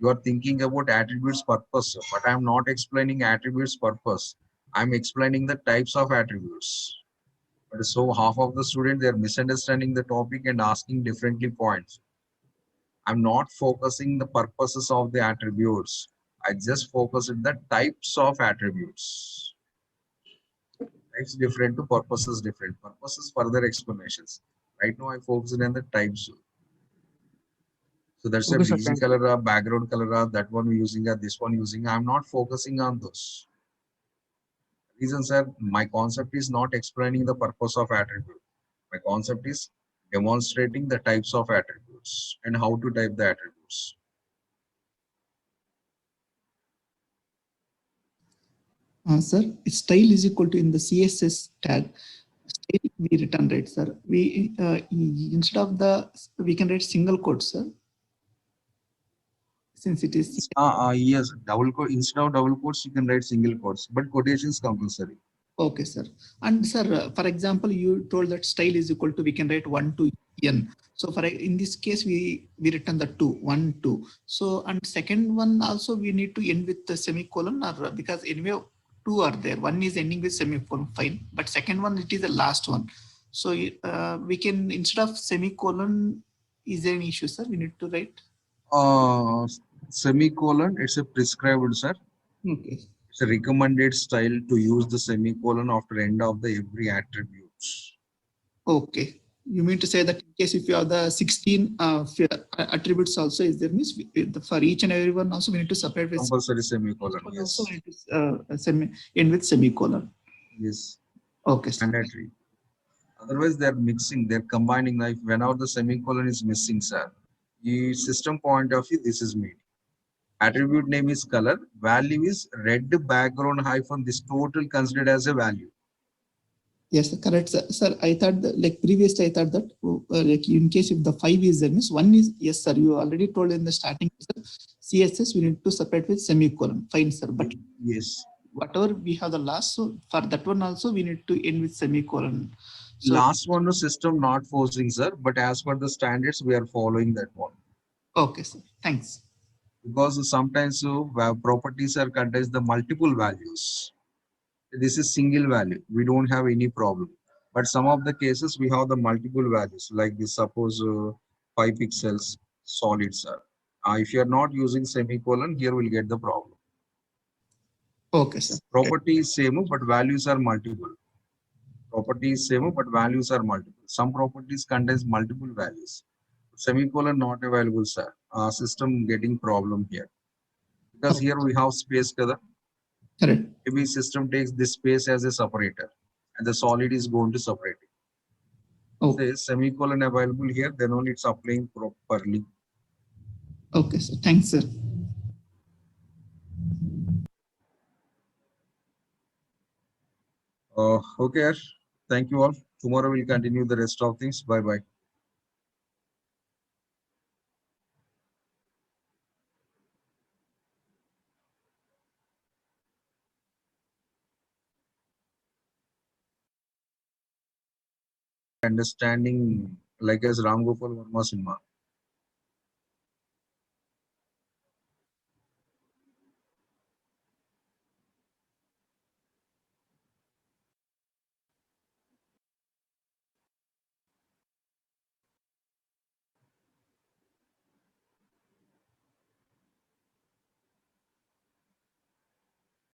You are thinking about attributes purpose, but I'm not explaining attributes purpose. I'm explaining the types of attributes. But so half of the students, they are misunderstanding the topic and asking differently points. I'm not focusing the purposes of the attributes. I just focus on the types of attributes. Types different to purposes different. Purposes further explanations. Right now I focus on the types. So that's a Okay, sir, BG thank you. color, background color, that one using, this one using. I'm not focusing on those. Reasons are my concept is not explaining the purpose of attribute. My concept is demonstrating the types of attributes and how to type the attributes. Sir, style is equal to in the CSS tag. Style we return, right, sir? We instead of the we can write single quote, sir. Since it is Yes, double quote, instead of double quotes, you can write single quotes, but quotations compulsory. okay, sir. And sir, for example, you told that style is equal to we can write 1 to n. So for in this case, we return the 2, 1, 2. So and second one also we need to end with the semicolon, or because anyway 2 are there. One is ending with semicolon, fine. But second one, it is the last one. So we can, instead of semicolon, is there an issue, sir? We need to write. Semicolon, it's a prescribed, sir. Okay. It's a recommended style to use the semicolon after end of the every attributes. Okay. You mean to say that in case if you have the 16 attributes also is there, means for each and every one also we need to separate with Compulsory semicolon, also yes. we need to end with semicolon. Yes, Okay, sir. mandatory. Otherwise, they're mixing, they're combining. Like whenever the semicolon is missing, sir, the system point of view, this is meaning. Attribute name is color, value is red background hyphen, this total considered as a value. Yes, correct, sir. Sir, I thought that, like previously, I thought that like in case if the 5 is there, means 1 is, yes, sir. You already told in the starting, sir, CSS we need to separate with semicolon. Fine, sir. But Yes. whatever we have the last, so for that one also we need to end with semicolon. So, Last one, no system not forcing, sir, but as per the standards, we are following that one. okay, sir. Thanks. Because sometimes properties are contains the multiple values. This is single value. We don't have any problem. But some of the cases we have the multiple values, like this, suppose 5 pixels solid, sir. If you are not using semicolon, here we'll get the problem. Okay, sir. Property is same, but values are multiple. Property is same, but values are multiple. Some properties contains multiple values. Semicolon not available, sir. System getting problem here. Because here we have space, kada. Correct. Maybe system takes this space as a separator, and the solid is going to separate it. Okay. Say semicolon available here, then only it's applying properly. Okay, sir. Thanks, sir. Okay, Ash. Thank you all. Tomorrow we'll continue the rest of things. Bye bye. Understanding like as Ram Gopal Verma cinema.